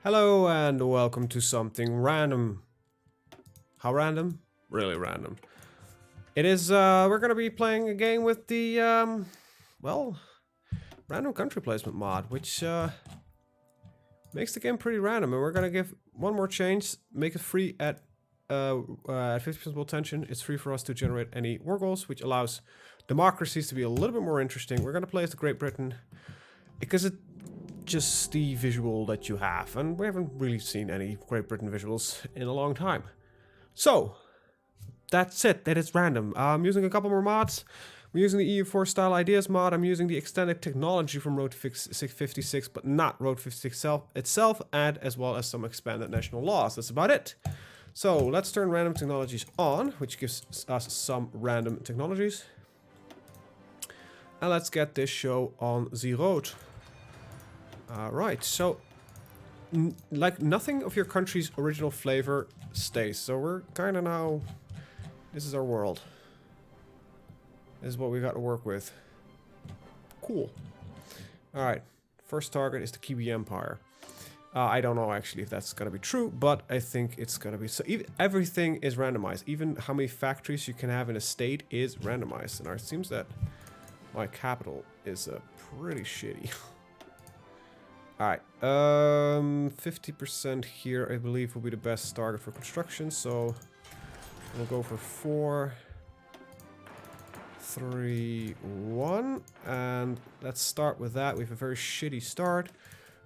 Hello and welcome to something random. How random? Really random. It is, we're gonna be playing a game with the, well, random country placement mod, which, makes the game pretty random, and we're gonna give one more change, make it free at 50% world tension. It's free for us to generate any war goals, which allows democracies to be a little bit more interesting. We're gonna play as the Great Britain, because it just the visual that you have, and we haven't really seen any Great Britain visuals in a long time. So that's it. That is random. I'm using a couple more mods. We're using the EU4 style ideas mod. I'm using the extended technology from Road 656, but not Road 56 itself, and as well as some expanded national laws. That's about it. So let's turn random technologies on, which gives us some random technologies. And let's get this show on the road. Alright, so like nothing of your country's original flavor stays. So we're kind of now, this is our world. This is what we got to work with. Cool. Alright, first target is the Kiwi Empire. I don't know actually if that's going to be true, but I think it's going to be. So everything is randomized. Even how many factories you can have in a state is randomized. And it seems that my capital is pretty shitty. Alright, 50% here I believe will be the best target for construction, so we'll go for 4, 3, 1, and let's start with that. We have a very shitty start.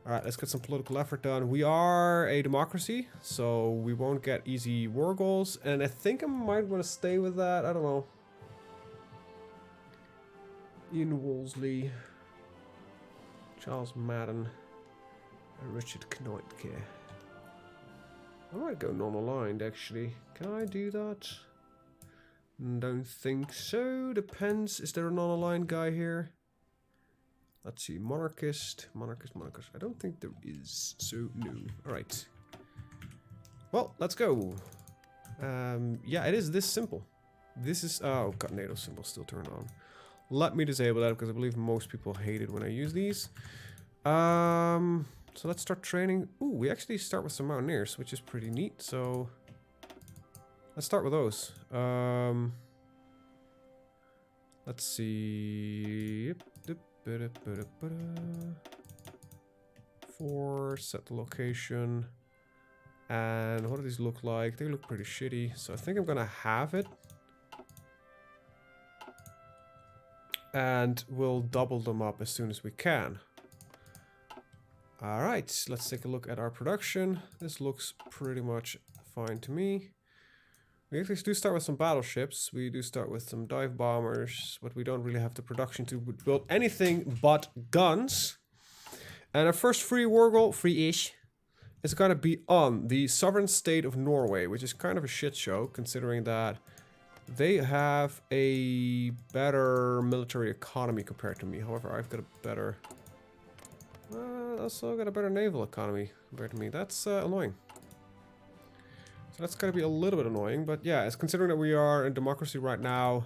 Alright, let's get some political effort done. We are a democracy, so we won't get easy war goals, and I think I might want to stay with that, I don't know. Ian Wolseley, Charles Madden, and Richard Knoitke. I might go non-aligned actually. Can I do that? Don't think so. Depends. Is there a non-aligned guy here? Let's see. Monarchist. Monarchist. I don't think there is. So no. Alright. Well, let's go. Yeah, it is this simple. This is... Oh, got NATO symbol still turned on. Let me disable that because I believe most people hate it when I use these. So let's start training. Ooh, we actually start with some mountaineers, which is pretty neat. So let's start with those. Let's see. 4, set the location. And what do these look like? They look pretty shitty. So I think I'm gonna have it. And we'll double them up as soon as we can. Alright, let's take a look at our production. This looks pretty much fine to me. We actually do start with some battleships. We do start with some dive bombers, but we don't really have the production to build anything but guns. And our first free war goal, free-ish, is going to be on the sovereign state of Norway, which is kind of a shit show, considering that they have a better military economy compared to me. However, I've got a better... also got a better naval economy compared to me. That's annoying. So that's going to be a little bit annoying, but yeah, it's considering that we are in democracy right now,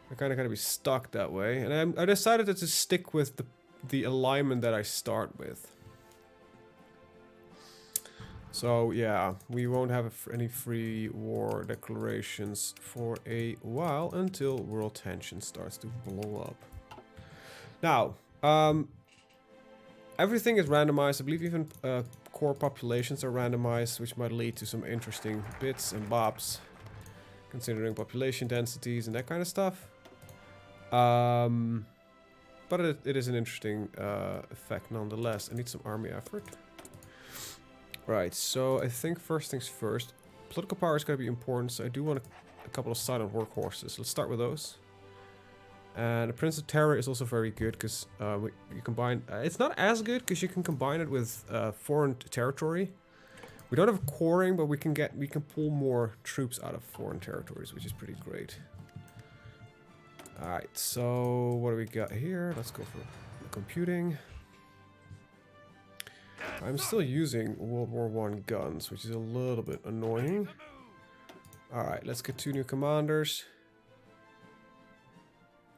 we're kind of going to be stuck that way. And I decided to just stick with the alignment that I start with. So yeah, we won't have any free war declarations for a while until world tension starts to blow up. Now, everything is randomized. I believe even core populations are randomized, which might lead to some interesting bits and bobs, considering population densities and that kind of stuff. But it is an interesting effect nonetheless. I need some army effort. Right, so I think first things first. Political power is going to be important, so I do want a couple of silent workhorses. Let's start with those. And the Prince of Terror is also very good because you combine... it's not as good because you can combine it with foreign territory. We don't have coring, but we can pull more troops out of foreign territories, which is pretty great. Alright, so what do we got here? Let's go for computing. I'm still using World War I guns, which is a little bit annoying. Alright, let's get 2 new commanders.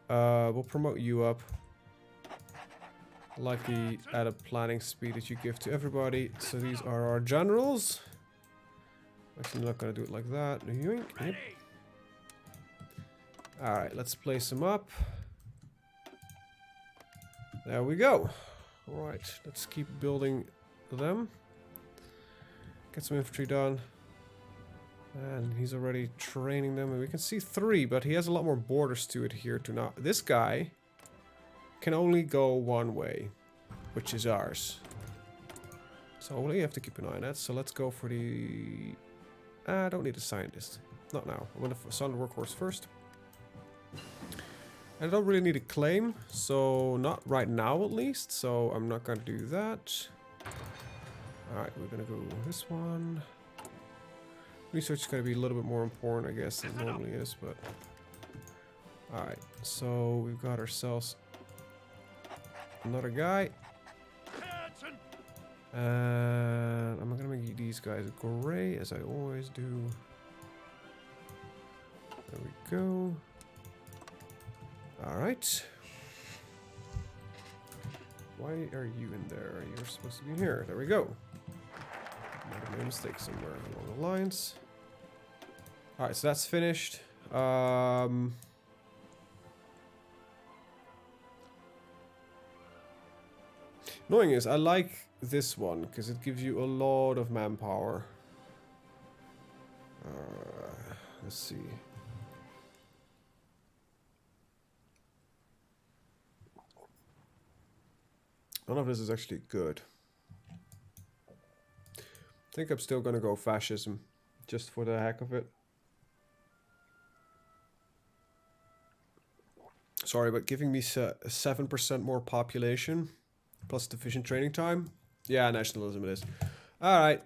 We'll promote you up. I like the added planning speed that you give to everybody. So these are our generals. Actually, not gonna do it like that. Yoink. Yep. Alright, let's place them up. There we go. Alright, let's keep building them. Get some infantry done. And he's already training them. And we can see 3, but he has a lot more borders to adhere to now. This guy can only go one way, which is ours. So we have to keep an eye on that. So let's go for the... I don't need a scientist. Not now. I'm going to assign the workhorse first. I don't really need a claim, so not right now at least. So I'm not going to do that. Alright, we're going to go this one. Research is going to be a little bit more important, I guess, than it normally is, but... Alright, so we've got ourselves another guy. And I'm going to make these guys gray, as I always do. There we go. Alright. Why are you in there? You're supposed to be here. There we go. Might have made a mistake somewhere along the lines. Alright, so that's finished. Annoying is, I like this one, because it gives you a lot of manpower. Let's see. None of this is actually good. I think I'm still gonna go fascism, just for the heck of it. Sorry, but giving me 7% more population, plus division training time? Yeah, nationalism it is. Alright.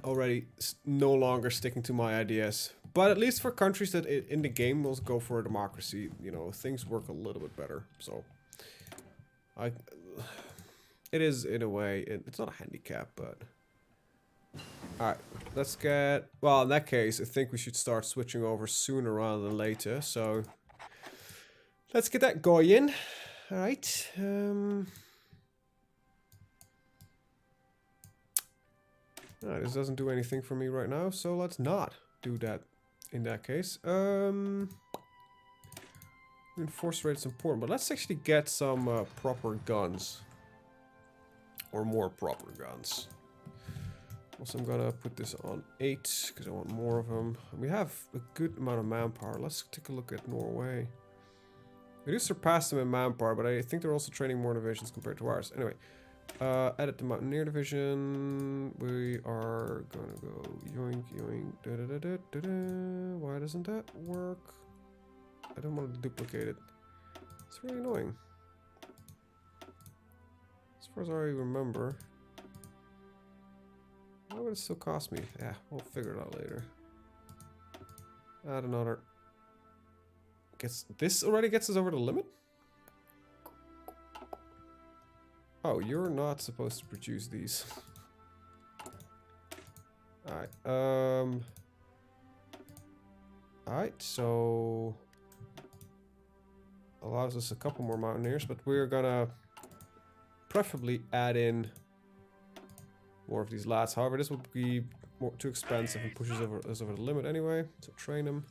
Already no longer sticking to my ideas. But at least for countries that in the game will go for a democracy, you know, things work a little bit better. So, it is, in a way, it's not a handicap, but... Alright, let's get... Well, in that case, I think we should start switching over sooner rather than later, so... Let's get that going. Alright, this doesn't do anything for me right now, so let's not do that in that case. Reinforce rate is important, but let's actually get some proper guns. Or more proper guns. Also, I'm gonna put this on 8 because I want more of them. We have a good amount of manpower. Let's take a look at Norway. We do surpass them in manpower, but I think they're also training more divisions compared to ours. Anyway, edit the Mountaineer division. We are gonna go yoink yoink. Da da da da da da. Why doesn't that work? I don't want to duplicate it. It's really annoying. As far as I remember. Why would it still cost me? Yeah, we'll figure it out later. Add another. This already gets us over the limit? Oh, you're not supposed to produce these. Alright, alright, so... allows us a couple more mountaineers, but we're gonna preferably add in more of these lads. However, this would be too expensive and pushes us over the limit anyway, so train them.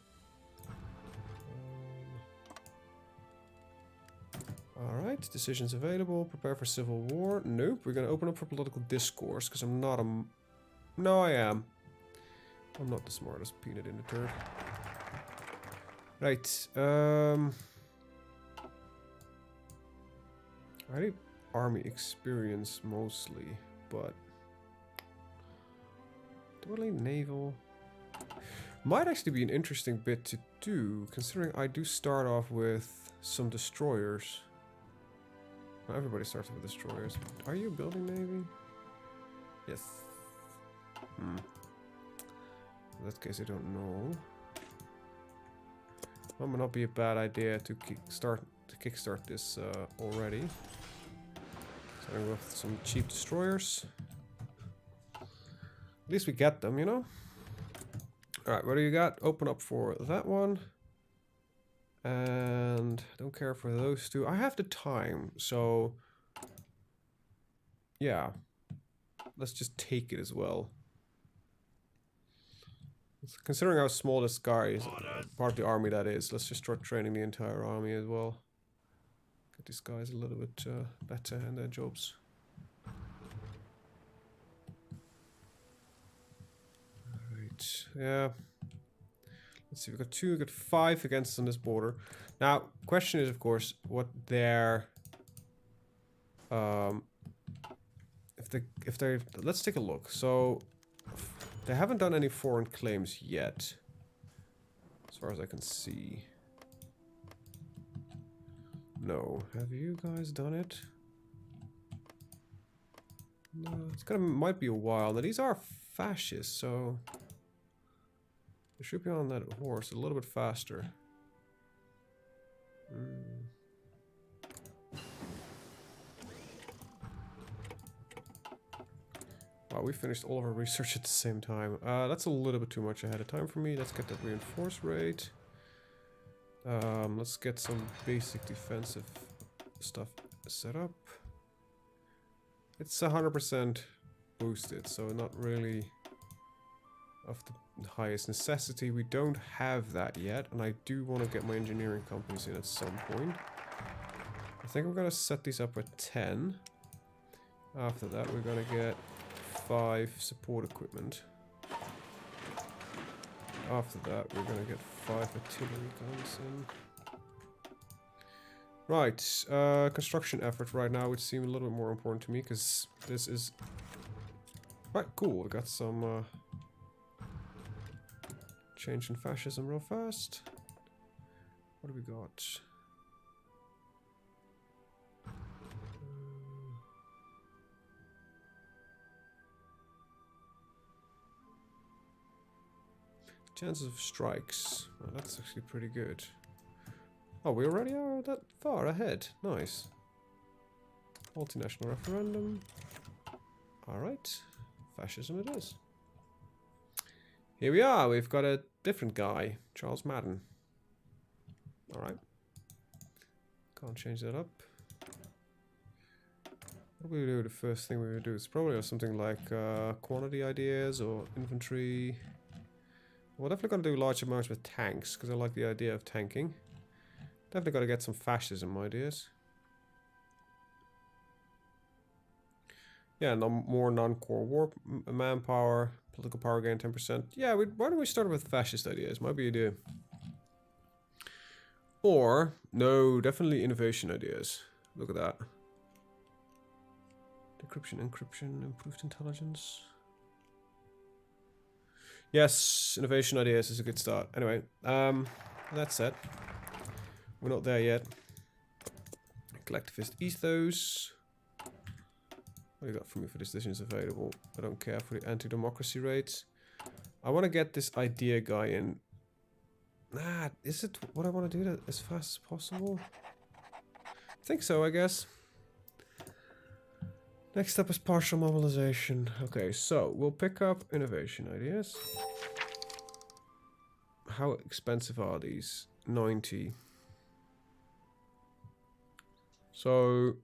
Alright, decisions available. Prepare for civil war. Nope, we're gonna open up for political discourse, because I'm not a... No, I am. I'm not the smartest peanut in the turd. Right, I need army experience mostly, but... do I need naval? Might actually be an interesting bit to do, considering I do start off with some destroyers. Not everybody starts with destroyers. Are you building navy? Yes. In that case, I don't know. Well, might not be a bad idea to kickstart this already. Starting with some cheap destroyers. At least we get them, you know? Alright, what do you got? Open up for that one. And don't care for those two. I have the time, so yeah, let's just take it as well. Considering how small this guy is, part of the army that is, let's just start training the entire army as well. Get these guys a little bit better in their jobs. Right, yeah. Let's see, we've got 2, we've got 5 against us on this border. Now, question is, of course, what their... if they let's take a look. So, they haven't done any foreign claims yet, as far as I can see. No. Have you guys done it? No, it's gonna might be a while. Now these are fascists, so they should be on that horse a little bit faster. Wow, we finished all of our research at the same time. That's a little bit too much ahead of time for me. Let's get that reinforce rate. Let's get some basic defensive stuff set up. It's 100% boosted, so not really of the highest necessity. We don't have that yet, and I do want to get my engineering companies in at some point. I think we're going to set these up at 10. After that, we're going to get 5 support equipment. After that, we're going to get 5 artillery guns in. Right, construction effort right now would seem a little bit more important to me, because this is... Right, cool, we got some change in fascism real fast. What do we got? Chances of strikes. Well, that's actually pretty good. Oh, we already are that far ahead. Nice. Multinational referendum. Alright. Fascism it is. Here we are. We've got a different guy. Charles Madden. Alright. Can't change that up. What do we do? The first thing we would do is probably something like quantity ideas or infantry. We're definitely going to do large amounts with tanks, because I like the idea of tanking. Definitely got to get some fascism ideas. Yeah, no more non-core war manpower, political power gain 10%. Yeah, why don't we start with fascist ideas? Might be a idea. Or, no, definitely innovation ideas. Look at that. Decryption, encryption, improved intelligence. Yes, innovation ideas is a good start. Anyway, that said, we're not there yet. Collectivist ethos. What do you got for me for decisions available? I don't care for the anti-democracy rates. I want to get this idea guy in. Nah, is it what I want to do that as fast as possible? I think so, I guess. Next up is partial mobilization. Okay, so we'll pick up innovation ideas. How expensive are these? 90. So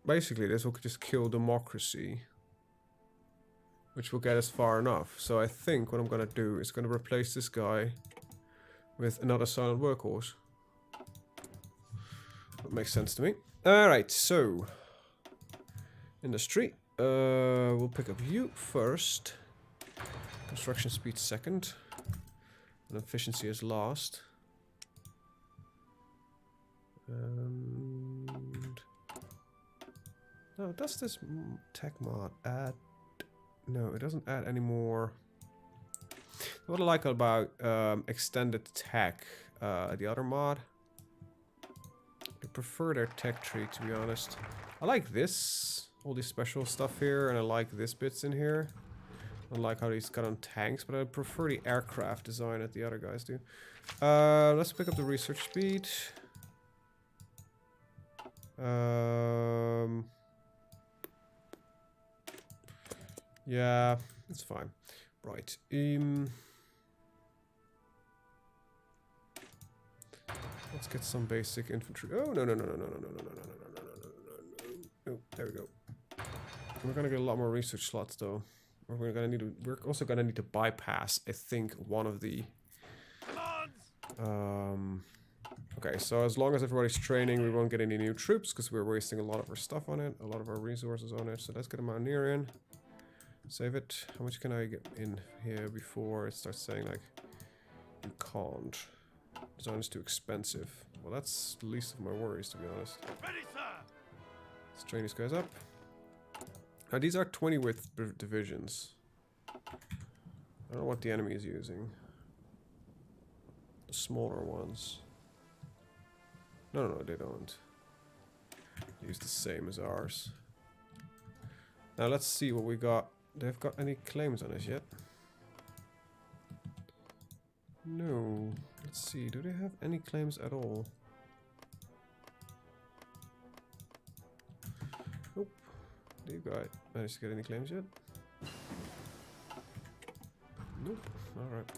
basically this will just kill democracy, which will get us far enough. So I think what I'm going to do is going to replace this guy with another silent workhorse. That makes sense to me. Alright, so industry. We'll pick up you first. Construction speed second. And efficiency is last. And no, does this tech mod add? No, it doesn't add any more. What I like about extended tech, the other mod, I prefer their tech tree, to be honest. I like this, all this special stuff here, and I like this bits in here. I like how he's got on tanks, but I prefer the aircraft design that the other guys do. Let's pick up the research speed. Yeah, it's fine. Right. Let's get some basic infantry. Oh, no, no, no, no, no, no, no, no, no, no, no, There we go. We're gonna get a lot more research slots though. We're also gonna need to bypass, I think, one of the okay, so as long as everybody's training, we won't get any new troops because we're wasting a lot of our stuff on it, a lot of our resources on it. So let's get a mountaineer in. Save it. How much can I get in here before it starts saying like you can't? Design is too expensive. Well, that's the least of my worries, to be honest. Ready, sir. Let's train these guys up. Now these are 20 width divisions. I don't know what the enemy is using. The smaller ones. No, they don't. They use the same as ours. Now let's see what we got. They've got any claims on us yet? No. Let's see. Do they have any claims at all? Nope. Do you guys manage to get any claims yet? Nope. Alright.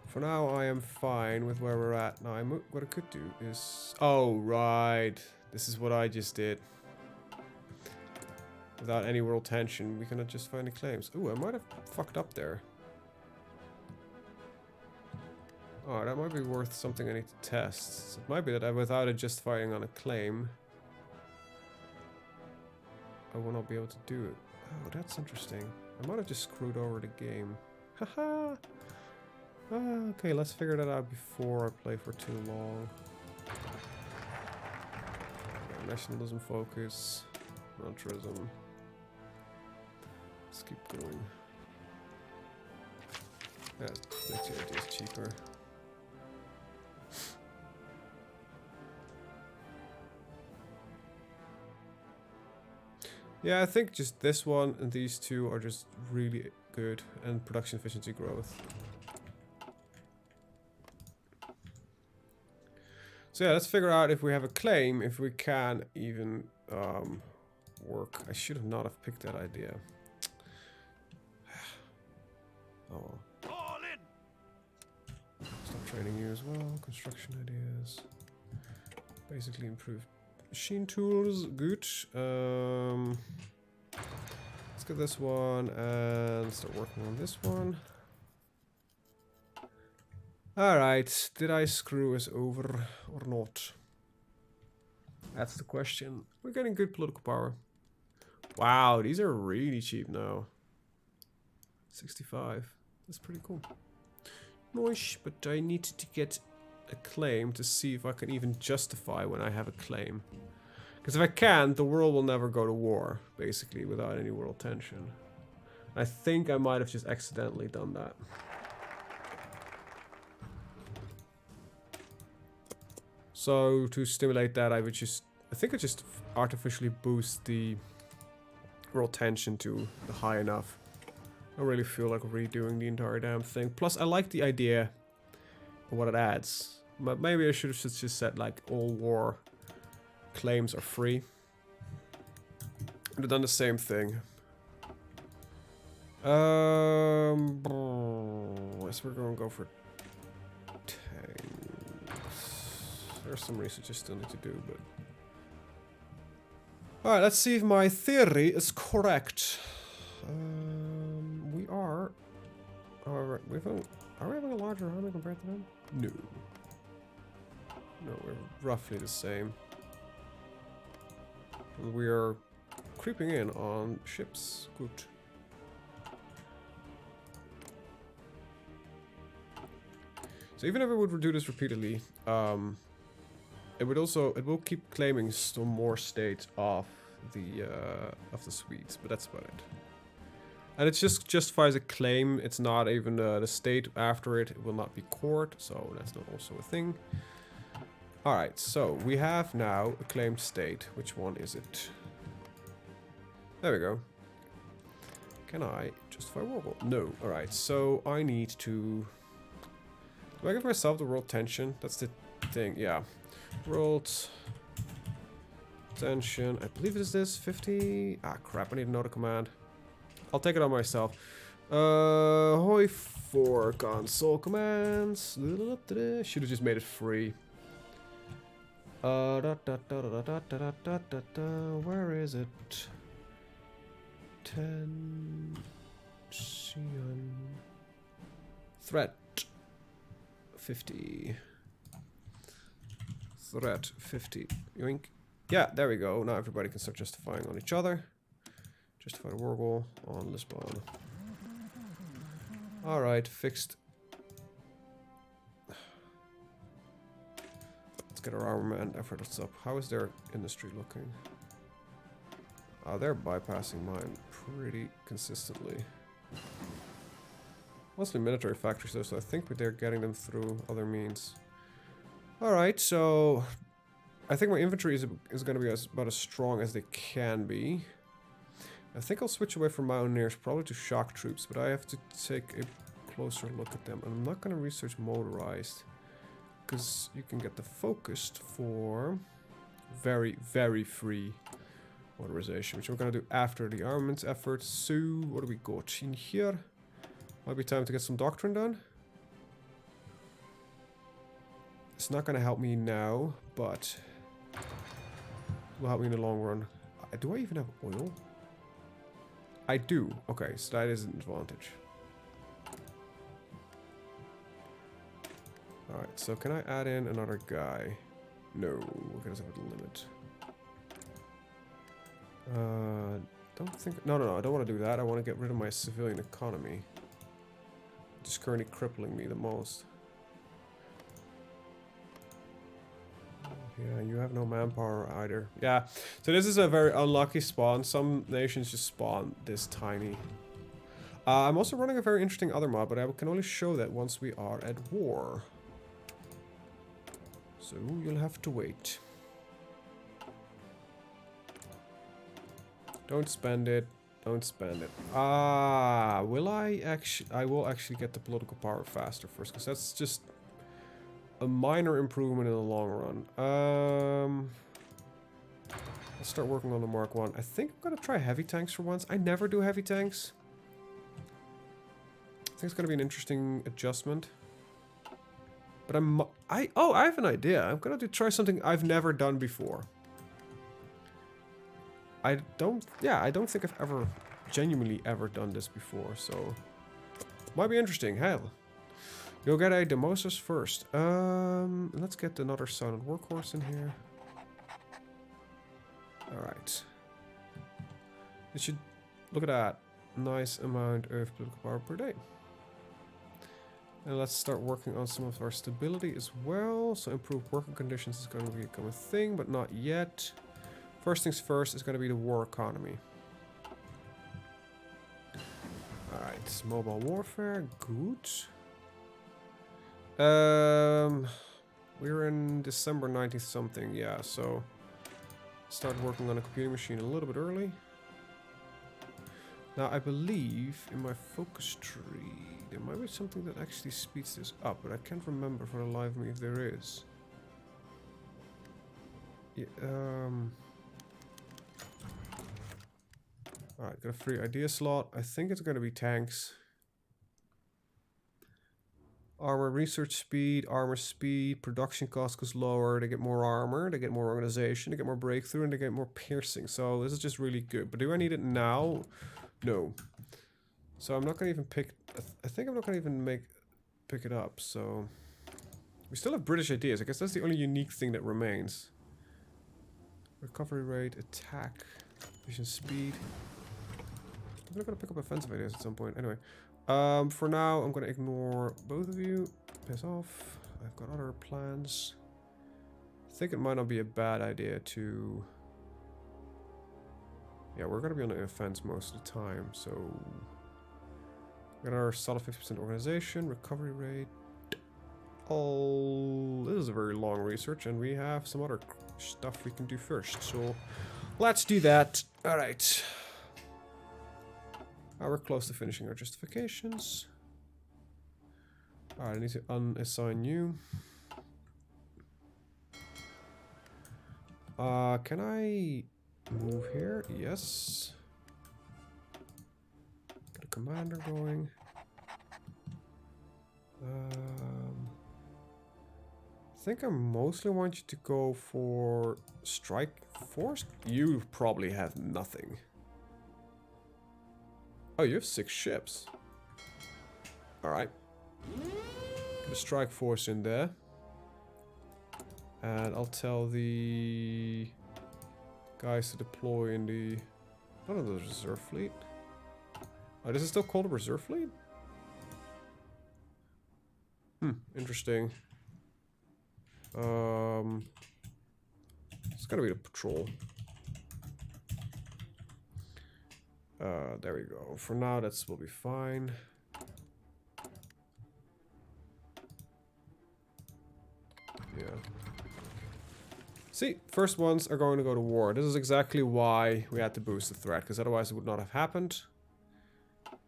For now, I am fine with where we're at. Now, what I could do is... Oh, right. This is what I just did. Without any world tension, we cannot just find the claims. Ooh, I might have fucked up there. Oh, that might be worth something I need to test. So it might be that without it just firing on a claim, I will not be able to do it. Oh, that's interesting. I might have just screwed over the game. Haha! Okay, let's figure that out before I play for too long. Nationalism focus. Militarism. Let's keep going. Yeah, makes your ideas cheaper. Yeah, I think just this one and these two are just really good, and production efficiency growth. So yeah, let's figure out if we have a claim, if we can even work. I should have not have picked that idea. Oh well. Stop training you as well. Construction ideas. Basically improved machine tools. Good. Let's get this one and start working on this one. Alright, did I screw us over or not? That's the question. We're getting good political power. Wow, these are really cheap now. 65. That's pretty cool. Nice, but I need to get a claim to see if I can even justify when I have a claim. Because if I can't, the world will never go to war, basically, without any world tension. I think I might have just accidentally done that. So to stimulate that, I think I just artificially boost the world tension to the high enough. I don't really feel like redoing the entire damn thing. Plus, I like the idea of what it adds. But maybe I should have just said like all war claims are free. I'd have done the same thing. I guess we're gonna go for there's some research I still need to do, but... Alright, let's see if my theory is correct. We are... However, are we having a larger army compared to them? No. No, we're roughly the same. We are creeping in on ships. Good. So even if we would do this repeatedly, it will keep claiming some more states of the Swedes, but that's about it. And it just justifies a claim. It's not even the state after it. It will not be court, so that's not also a thing. All right, so we have now a claimed state. Which one is it? There we go. Can I justify war? No. All right, so I need to. Do I give myself the world tension? That's the thing. Yeah. World tension. I believe it is this 50. Ah, crap! I need another command. I'll take it on myself. HoI4 console commands. Should have just made it free. Where is it? Tension. Threat 50. Threat 50. Yoink. Yeah, there we go. Now everybody can start justifying on each other. Justify the war goal on Lisbon. Alright, fixed. Let's get our armament efforts up. How is their industry looking? They're bypassing mine pretty consistently. Mostly military factories though, so I think they're getting them through other means. Alright, so I think my infantry is going to be about as strong as they can be. I think I'll switch away from mountaineers, probably to shock troops, but I have to take a closer look at them. And I'm not going to research motorized, because you can get the focused for very, very free motorization, which I'm going to do after the armaments effort. So, what do we got in here? Might be time to get some doctrine done. It's not going to help me now, but will help me in the long run. Do I even have oil? I do. Okay, so that is an advantage. Alright, so can I add in another guy? No, because of the limit. Don't think... No, I don't want to do that. I want to get rid of my civilian economy. Which is currently crippling me the most. Yeah, you have no manpower either. Yeah, so this is a very unlucky spawn. Some nations just spawn this tiny. I'm also running a very interesting other mod, but I can only show that once we are at war. So you'll have to wait. Don't spend it. Don't spend it. Will I actually... I will actually get the political power faster first, because that's just a minor improvement in the long run. Let's start working on the Mark 1. I think I'm going to try heavy tanks for once. I never do heavy tanks. I think it's going to be an interesting adjustment. But I have an idea. I'm going to try something I've never done before. I don't think I've ever genuinely ever done this before, so might be interesting. Hell, you'll get a dimosa'squest first. Let's get another silent workhorse in here. All right. It should look at that nice amount of political power per day. And let's start working on some of our stability as well. So improved working conditions is going to become a thing, but not yet. First things first is going to be the war economy. Alright, mobile warfare, good. We're in December 90 something, yeah, so start working on a computing machine a little bit early. Now I believe in my focus tree there might be something that actually speeds this up, but I can't remember for the life of me if there is. Yeah, alright, got a free idea slot. I think it's going to be tanks. Armor research speed, armor speed, production cost goes lower, they get more armor, they get more organization, they get more breakthrough, and they get more piercing. So this is just really good. But do I need it now? No. So I'm not going to even pick... I think I'm not going to even pick it up, so... We still have British ideas. I guess that's the only unique thing that remains. Recovery rate, attack, vision speed. I'm going to pick up offensive ideas at some point. Anyway. For now, I'm going to ignore both of you. Piss off. I've got other plans. I think it might not be a bad idea to... Yeah, we're going to be on the offense most of the time, so... We got our solid 50% organization, recovery rate. Oh, this is a very long research, and we have some other stuff we can do first, so... Let's do that. Alright. We're close to finishing our justifications. Alright, I need to unassign you. Can I move here? Yes. Get a commander going. think I mostly want you to go for strike force. You probably have nothing. Oh, you have 6 ships. Alright. Get a strike force in there. And I'll tell the guys to deploy in the... What are the reserve fleet? Oh, this is still called a reserve fleet? Interesting. It's gotta be the patrol. There we go. For now, that's will be fine. Yeah. See, first ones are going to go to war. This is exactly why we had to boost the threat, because otherwise it would not have happened.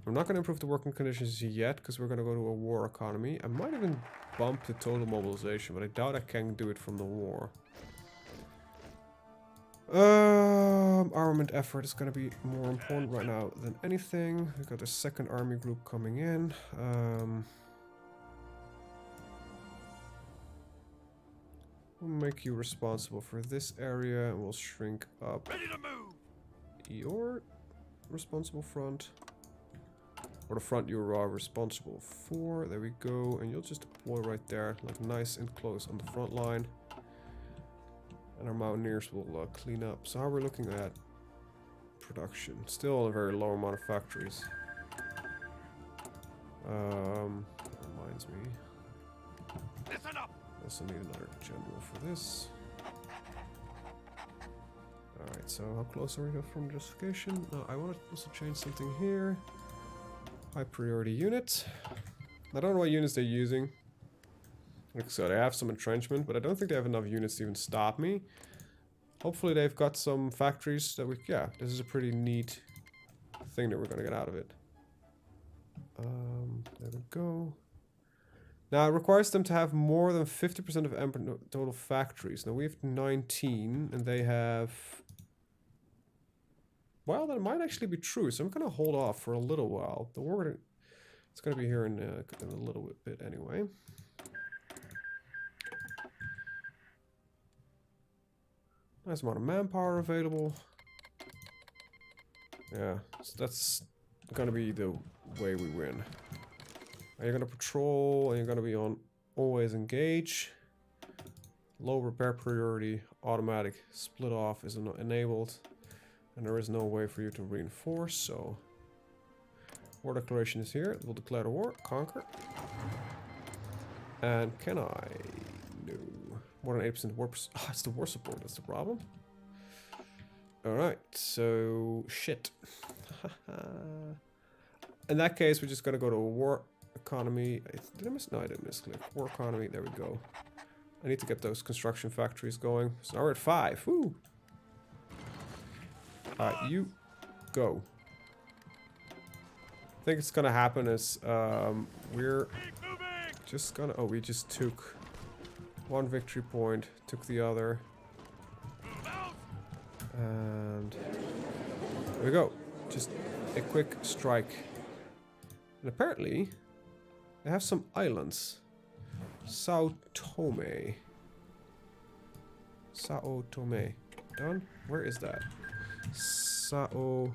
I'm not going to improve the working conditions yet, because we're going to go to a war economy. I might even bump the total mobilization, but I doubt I can do it from the war. Armament effort is going to be more important right now than anything. We've got the second army group coming in. We'll make you responsible for this area, and we'll shrink up your responsible front. Or the front you are responsible for. There we go. And you'll just deploy right there, like nice and close on the front line. And our mountaineers will clean up. So how we're looking at production. Still a very low amount of factories. That reminds me. Listen up. Also need another general for this. Alright, so how close are we from justification? I want to also change something here. High priority unit. I don't know what units they're using. Like so, they have some entrenchment, but I don't think they have enough units to even stop me. Hopefully they've got some factories that we... Yeah, this is a pretty neat thing that we're going to get out of it. There we go. Now, it requires them to have more than 50% of Emperor total factories. Now, we have 19, and they have... Well, that might actually be true, so I'm going to hold off for a little while. The war... It's going to be here in a little bit anyway. Nice amount of manpower available. Yeah, so that's gonna be the way we win. You're gonna patrol, and you're gonna be on always engage. Low repair priority, automatic split off is enabled. And there is no way for you to reinforce, so... War declaration is here. We'll declare the war, conquer. And can I... No. More than 8% war... Oh, it's the war support, that's the problem. Alright, so... Shit. In that case, we're just gonna go to a war economy. Did I miss? No, I didn't misclick. War economy, there we go. I need to get those construction factories going. So now we're at 5. Woo! Alright, you go. I think it's gonna happen is we're just gonna... Oh, we just took one victory point, took the other. And there we go. Just a quick strike. And apparently they have some islands. Sao Tome. Sao Tome. Done? Where is that? Sao...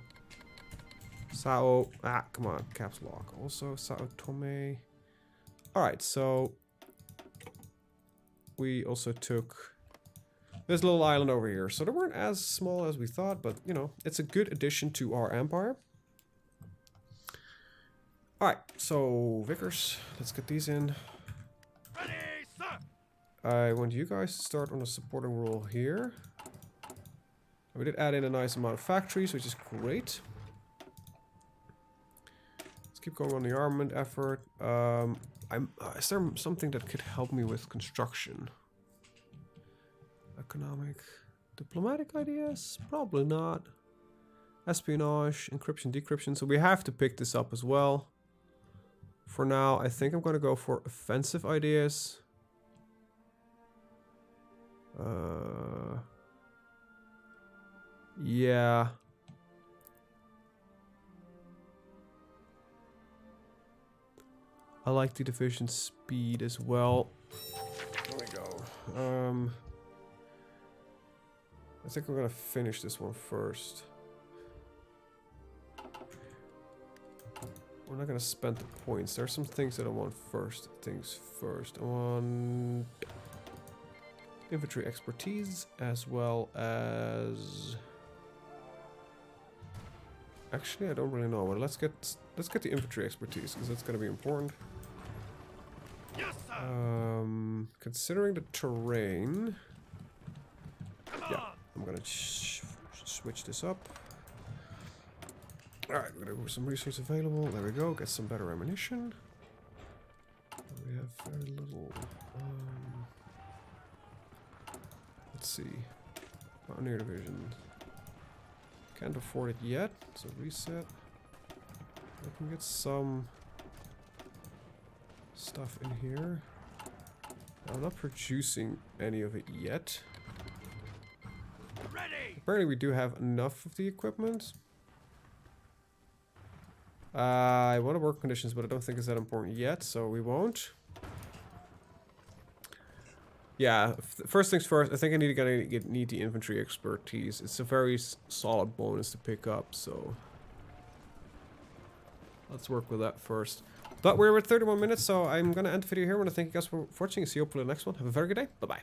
Ah, come on. Caps lock. Also, Sao Tome. Alright, so... We also took... this little island over here. So they weren't as small as we thought, but, you know, it's a good addition to our empire. Alright, so, Vickers, let's get these in. Ready, sir. I want you guys to start on a supporting role here. We did add in a nice amount of factories, which is great. Let's keep going on the armament effort. Is there something that could help me with construction? Economic, diplomatic ideas? Probably not. Espionage, encryption, decryption. So we have to pick this up as well. For now, I think I'm going to go for offensive ideas. Yeah. I like the division speed as well. There we go. I think I'm gonna finish this one first. We're not gonna spend the points. There are some things that I want first. I want infantry expertise as well as. Actually, I don't really know. But let's get the infantry expertise because that's gonna be important. Yes, sir. Considering the terrain, yeah, I'm gonna switch this up. Alright, we're gonna have some resources available. There we go. Get some better ammunition. We have very little. Let's see. Mountaineer division. Can't afford it yet, so reset. I can get some stuff in here. I'm not producing any of it yet. Ready. Apparently we do have enough of the equipment. I want to work conditions, but I don't think it's that important yet, so we won't. Yeah, first things first, I think I need the infantry expertise. It's a very solid bonus to pick up, so let's work with that first. But we're at 31 minutes, so I'm going to end the video here. I want to thank you guys for watching. See you hopefully in the next one. Have a very good day. Bye-bye.